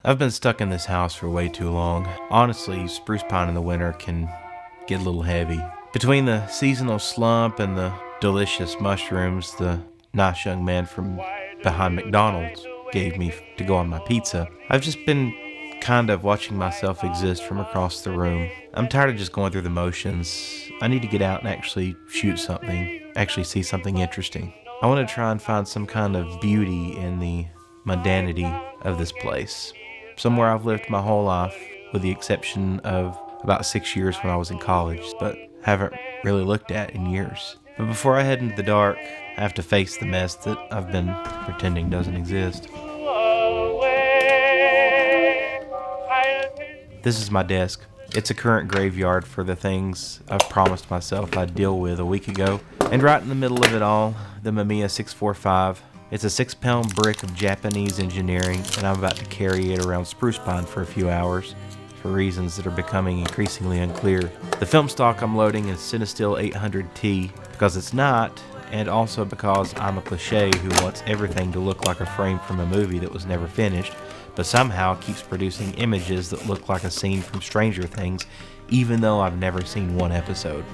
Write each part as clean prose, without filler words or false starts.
I've been stuck in this house for way too long. Honestly, spruce pine in the winter can get a little heavy. Between the seasonal slump and the delicious mushrooms the nice young man from behind McDonald's gave me to go on my pizza, I've just been kind of watching myself exist from across the room. I'm tired of just going through the motions. I need to get out and actually shoot something, actually see something interesting. I want to try and find some kind of beauty in the mundanity of this place. Somewhere I've lived my whole life, with the exception of about 6 years when I was in college, but haven't really looked at in years. But before I head into the dark, I have to face the mess that I've been pretending doesn't exist. This is my desk. It's a current graveyard for the things I've promised myself I'd deal with a week ago. And right in the middle of it all, the Mamiya 645. It's a 6-pound brick of Japanese engineering, and I'm about to carry it around spruce pine for a few hours for reasons that are becoming increasingly unclear. The film stock I'm loading is CineStill 800T because it's not, and also because I'm a cliché who wants everything to look like a frame from a movie that was never finished, but somehow keeps producing images that look like a scene from Stranger Things, even though I've never seen one episode.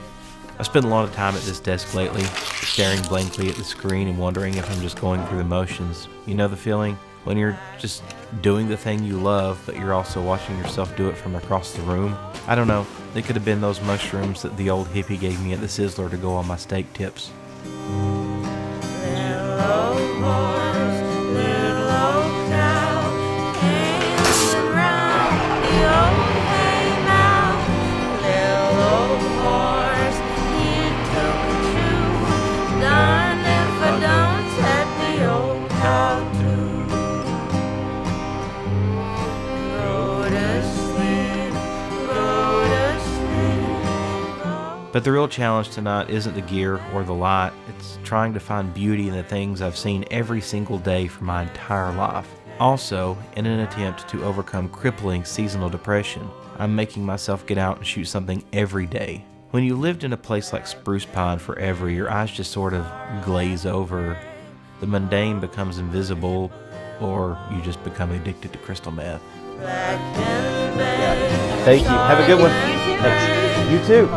I've spent a lot of time at this desk lately, staring blankly at the screen and wondering if I'm just going through the motions. You know the feeling? When you're just doing the thing you love, but you're also watching yourself do it from across the room? I don't know. They could have been those mushrooms that the old hippie gave me at the Sizzler to go on my steak tips. But the real challenge tonight isn't the gear or the light, it's trying to find beauty in the things I've seen every single day for my entire life. Also, in an attempt to overcome crippling seasonal depression, I'm making myself get out and shoot something every day. When you lived in a place like Spruce Pine forever, your eyes just sort of glaze over. The mundane becomes invisible, or you just become addicted to crystal meth. Thank you. Have a good one. Thanks. You too.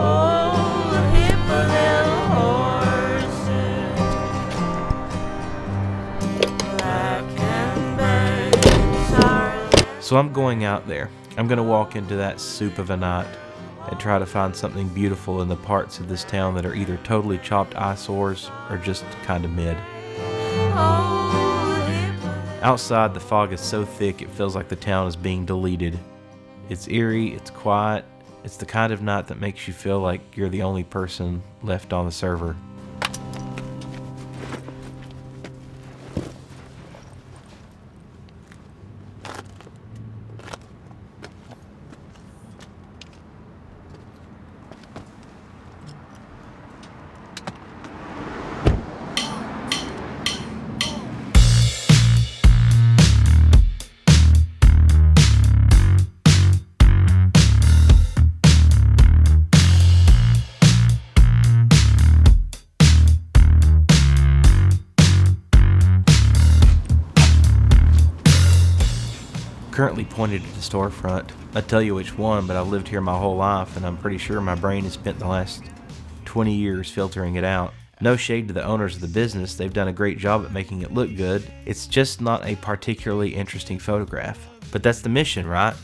So I'm going out there. I'm going to walk into that soup of a night and try to find something beautiful in the parts of this town that are either totally chopped eyesores or just kind of mid. Outside, the fog is so thick it feels like the town is being deleted. It's eerie, it's quiet, it's the kind of night that makes you feel like you're the only person left on the server. Currently pointed at the storefront. I'd tell you which one, but I've lived here my whole life, and I'm pretty sure my brain has spent the last 20 years filtering it out. No shade to the owners of the business, they've done a great job at making it look good. It's just not a particularly interesting photograph. But that's the mission, right?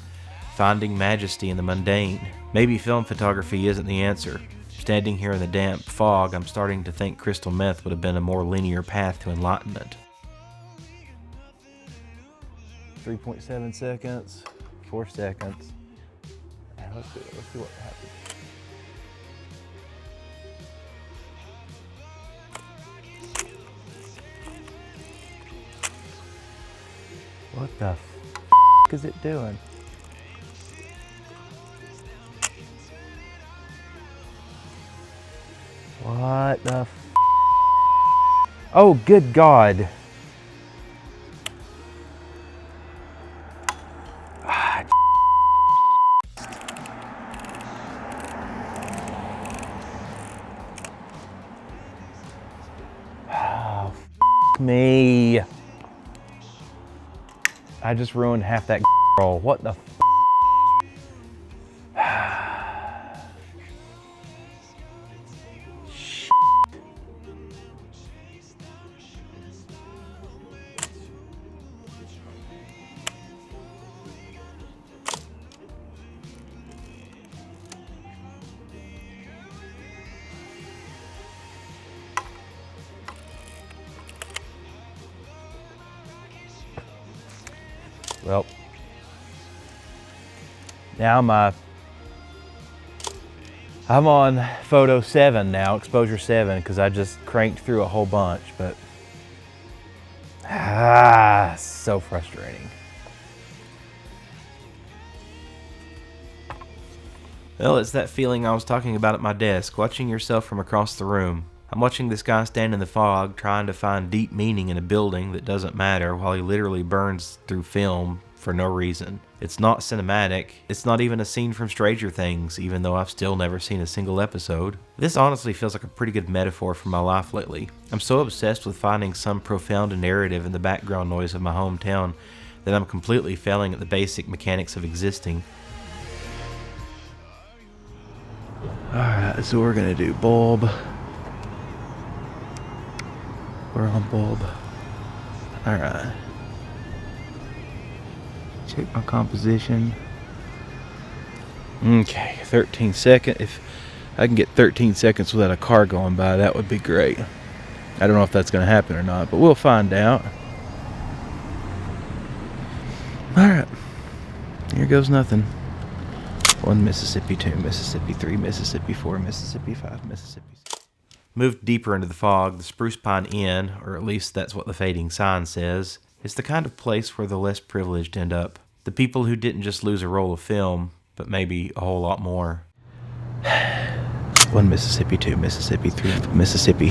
Finding majesty in the mundane. Maybe film photography isn't the answer. Standing here in the damp fog, I'm starting to think crystal meth would have been a more linear path to enlightenment. 3.7 seconds, 4 seconds. Let's see what happens. What the is it doing? What the Oh, good God. Me. I just ruined half that roll. What the Well, now I'm on photo 7 now, exposure 7, because I just cranked through a whole bunch, but so frustrating. Well, it's that feeling I was talking about at my desk, watching yourself from across the room. I'm watching this guy stand in the fog, trying to find deep meaning in a building that doesn't matter, while he literally burns through film for no reason. It's not cinematic. It's not even a scene from Stranger Things, even though I've still never seen a single episode. This honestly feels like a pretty good metaphor for my life lately. I'm so obsessed with finding some profound narrative in the background noise of my hometown that I'm completely failing at the basic mechanics of existing. Alright, so we're gonna do bulb. We're on bulb. Alright. Check my composition. Okay, 13 seconds. If I can get 13 seconds without a car going by, that would be great. I don't know if that's gonna happen or not, but we'll find out. Alright. Here goes nothing. 1 Mississippi, 2 Mississippi, 3 Mississippi, 4 Mississippi, 5 Mississippi. Moved deeper into the fog, the Spruce Pine Inn, or at least that's what the fading sign says, is the kind of place where the less privileged end up. The people who didn't just lose a roll of film, but maybe a whole lot more. 1 Mississippi, 2 Mississippi, 3 Mississippi.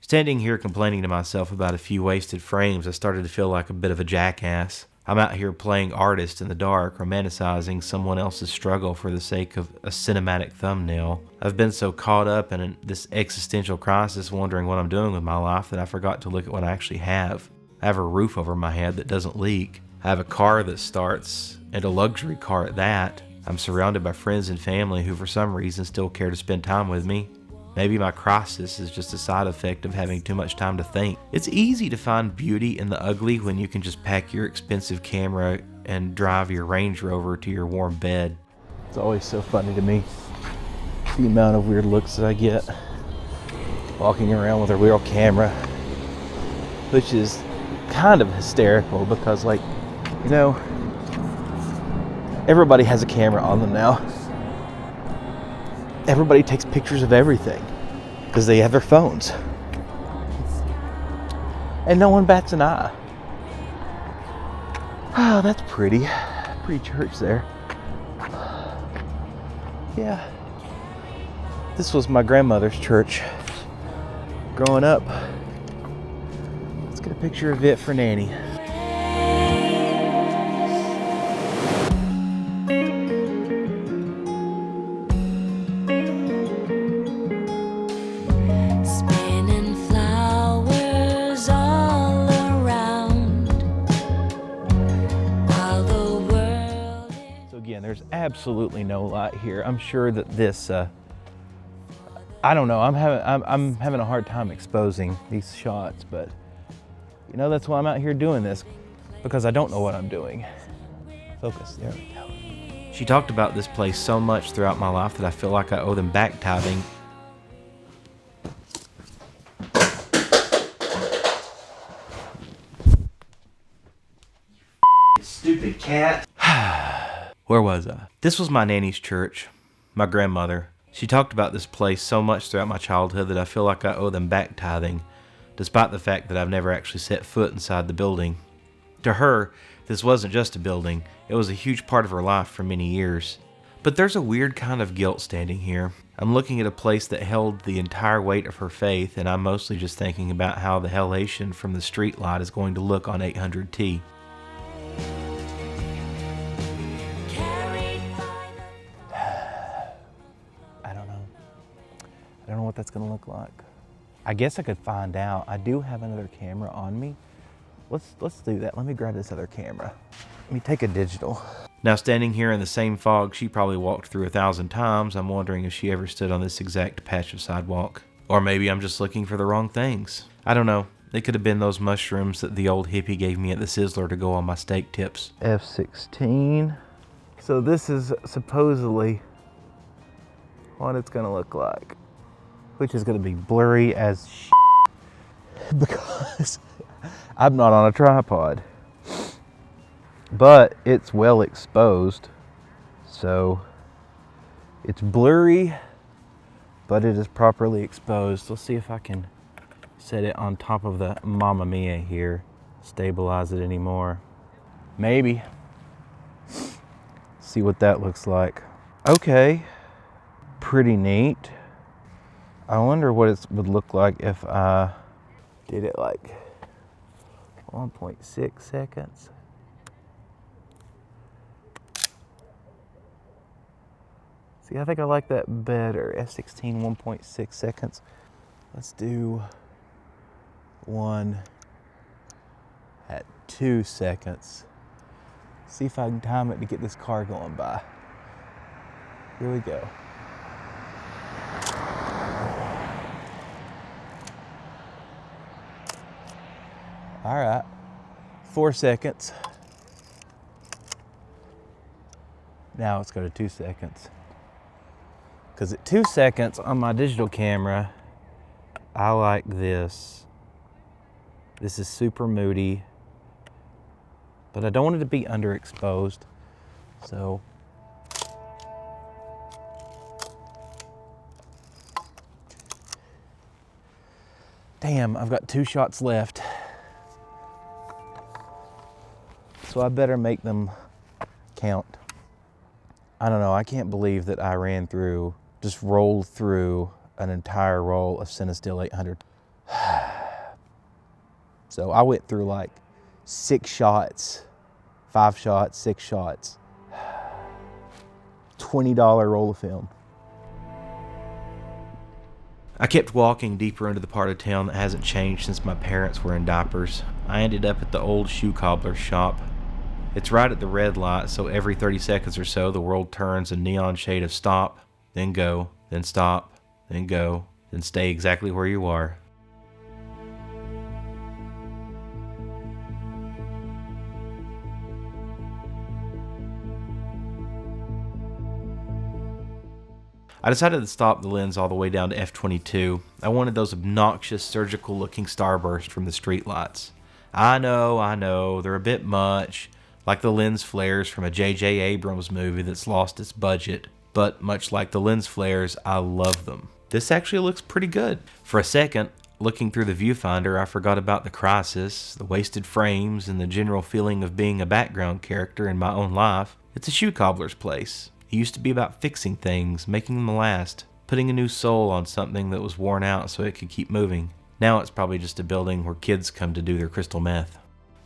Standing here complaining to myself about a few wasted frames, I started to feel like a bit of a jackass. I'm out here playing artist in the dark, romanticizing someone else's struggle for the sake of a cinematic thumbnail. I've been so caught up in this existential crisis wondering what I'm doing with my life that I forgot to look at what I actually have. I have a roof over my head that doesn't leak. I have a car that starts, and a luxury car at that. I'm surrounded by friends and family who for some reason still care to spend time with me. Maybe my crisis is just a side effect of having too much time to think. It's easy to find beauty in the ugly when you can just pack your expensive camera and drive your Range Rover to your warm bed. It's always so funny to me, the amount of weird looks that I get walking around with a real camera, which is kind of hysterical because, like, you know, everybody has a camera on them now. Everybody takes pictures of everything because they have their phones. And no one bats an eye. Oh, that's pretty. Pretty church there. Yeah. This was my grandmother's church growing up. Let's get a picture of it for Nanny. There's absolutely no light here. I'm sure that this, I don't know, I'm having a hard time exposing these shots, but you know, that's why I'm out here doing this, because I don't know what I'm doing. Focus, there we go. She talked about this place so much throughout my life that I feel like I owe them back tithing. Stupid cat. Where was I? This was my nanny's church, my grandmother. She talked about this place so much throughout my childhood that I feel like I owe them back tithing, despite the fact that I've never actually set foot inside the building. To her, this wasn't just a building, it was a huge part of her life for many years. But there's a weird kind of guilt standing here. I'm looking at a place that held the entire weight of her faith, and I'm mostly just thinking about how the halation from the street light is going to look on 800T. I don't know what that's gonna look like. I guess I could find out. I do have another camera on me. Let's do that. Let me grab this other camera. Let me take a digital. Now, standing here in the same fog she probably walked through 1,000 times, I'm wondering if she ever stood on this exact patch of sidewalk. Or maybe I'm just looking for the wrong things. I don't know. It could have been those mushrooms that the old hippie gave me at the Sizzler to go on my steak tips. F16. So this is supposedly what it's gonna look like, which is gonna be blurry as shit because I'm not on a tripod. But it's well exposed, so it's blurry, but it is properly exposed. Let's see if I can set it on top of the Mamiya here, stabilize it anymore. Maybe. See what that looks like. Okay, pretty neat. I wonder what it would look like if I did it like 1.6 seconds. See, I think I like that better. F16, 1.6 seconds. Let's do one at 2 seconds. See if I can time it to get this car going by. Here we go. All right, 4 seconds. Now let's go to 2 seconds. Because at 2 seconds on my digital camera, I like this. This is super moody, but I don't want it to be underexposed. So, damn, I've got 2 shots left. So I better make them count. I don't know, I can't believe that I just rolled through an entire roll of CineStill 800. So I went through like 6 shots, 5 shots, 6 shots. $20 roll of film. I kept walking deeper into the part of town that hasn't changed since my parents were in diapers. I ended up at the old shoe cobbler's shop. It's right at the red light, so every 30 seconds or so the world turns a neon shade of stop, then go, then stop, then go, then stay exactly where you are. I decided to stop the lens all the way down to f/22. I wanted those obnoxious surgical looking starbursts from the streetlights. I know, they're a bit much, like the lens flares from a J.J. Abrams movie that's lost its budget. But much like the lens flares, I love them. This actually looks pretty good. For a second, looking through the viewfinder, I forgot about the crisis, the wasted frames, and the general feeling of being a background character in my own life. It's a shoe cobbler's place. It used to be about fixing things, making them last, putting a new soul on something that was worn out so it could keep moving. Now it's probably just a building where kids come to do their crystal meth.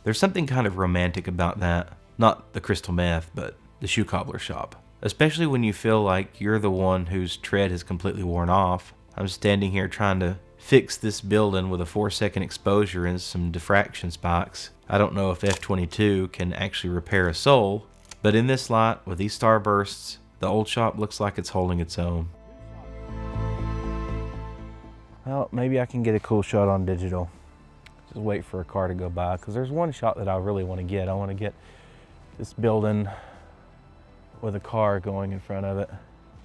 There's something kind of romantic about that. Not the crystal meth, but the shoe cobbler shop. Especially when you feel like you're the one whose tread has completely worn off. I'm standing here trying to fix this building with a 4-second exposure and some diffraction spikes. I don't know if f/22 can actually repair a soul, but in this light, with these starbursts, the old shop looks like it's holding its own. Well, maybe I can get a cool shot on digital. Just wait for a car to go by, because there's one shot that I really want to get. I want to get this building with a car going in front of it.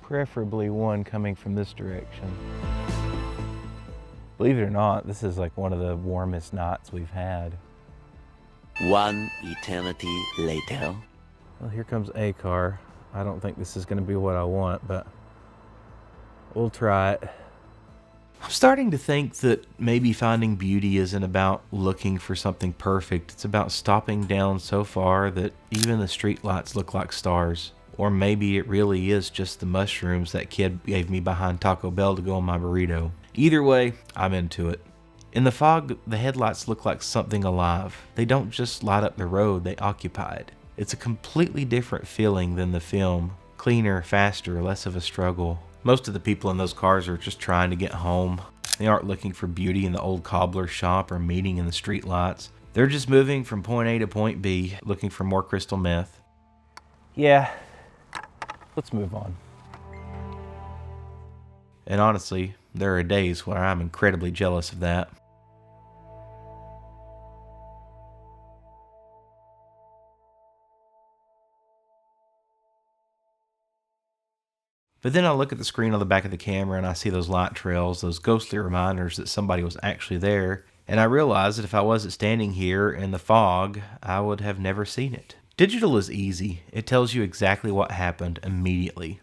Preferably one coming from this direction. Believe it or not, this is like one of the warmest nights we've had. One eternity later. Well, here comes a car. I don't think this is going to be what I want, but we'll try it. I'm starting to think that maybe finding beauty isn't about looking for something perfect. It's about stopping down so far that even the streetlights look like stars. Or maybe it really is just the mushrooms that kid gave me behind Taco Bell to go on my burrito. Either way, I'm into it. In the fog, the headlights look like something alive. They don't just light up the road, they occupy it. It's a completely different feeling than the film. Cleaner, faster, less of a struggle. Most of the people in those cars are just trying to get home. They aren't looking for beauty in the old cobbler shop or meeting in the streetlights. They're just moving from point A to point B, looking for more crystal meth. Yeah, let's move on. And honestly, there are days where I'm incredibly jealous of that. But then I look at the screen on the back of the camera and I see those light trails, those ghostly reminders that somebody was actually there, and I realize that if I wasn't standing here in the fog, I would have never seen it. Digital is easy. It tells you exactly what happened immediately.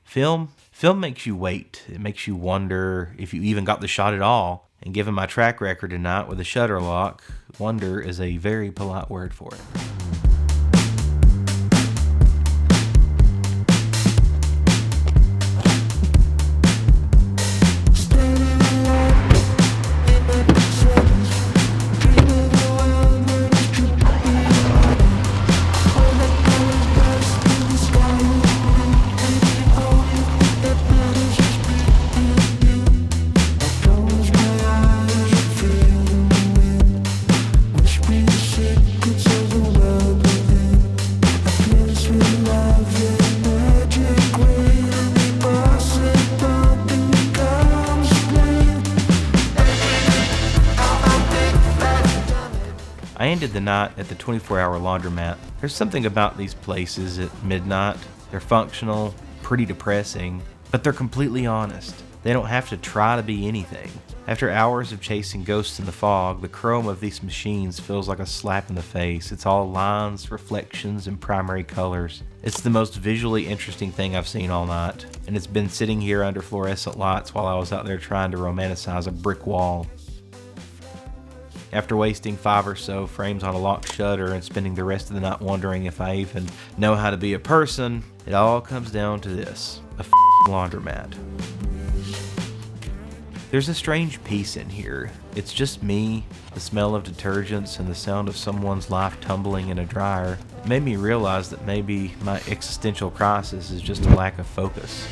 Film makes you wait. It makes you wonder if you even got the shot at all. And given my track record tonight with a shutter lock, wonder is a very polite word for it. I ended the night at the 24-hour laundromat. There's something about these places at midnight. They're functional, pretty depressing, but they're completely honest. They don't have to try to be anything. After hours of chasing ghosts in the fog, the chrome of these machines feels like a slap in the face. It's all lines, reflections, and primary colors. It's the most visually interesting thing I've seen all night, and it's been sitting here under fluorescent lights while I was out there trying to romanticize a brick wall. After wasting 5 or so frames on a locked shutter and spending the rest of the night wondering if I even know how to be a person, it all comes down to this: a laundromat. There's a strange peace in here. It's just me, the smell of detergents, and the sound of someone's life tumbling in a dryer. It made me realize that maybe my existential crisis is just a lack of focus.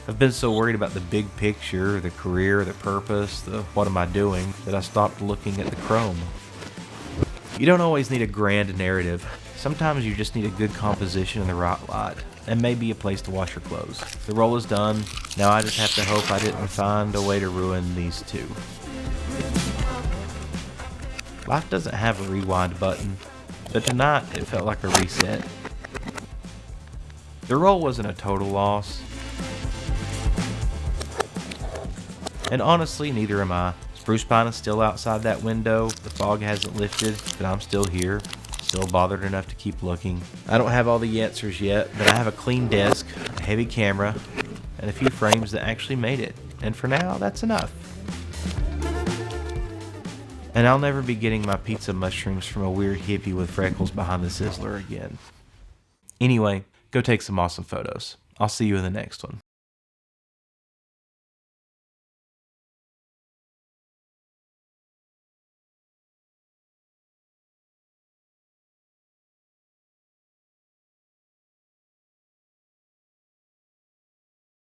I've been so worried about the big picture, the career, the purpose, the what am I doing, that I stopped looking at the chrome. You don't always need a grand narrative. Sometimes you just need a good composition in the right light, and maybe a place to wash your clothes. The roll is done. Now I just have to hope I didn't find a way to ruin these two. Life doesn't have a rewind button, but tonight it felt like a reset. The roll wasn't a total loss. And honestly, neither am I. Spruce pine is still outside that window, the fog hasn't lifted, but I'm still here, still bothered enough to keep looking. I don't have all the answers yet, but I have a clean desk, a heavy camera, and a few frames that actually made it. And for now, that's enough. And I'll never be getting my pizza mushrooms from a weird hippie with freckles behind the sizzler again. Anyway, go take some awesome photos. I'll see you in the next one.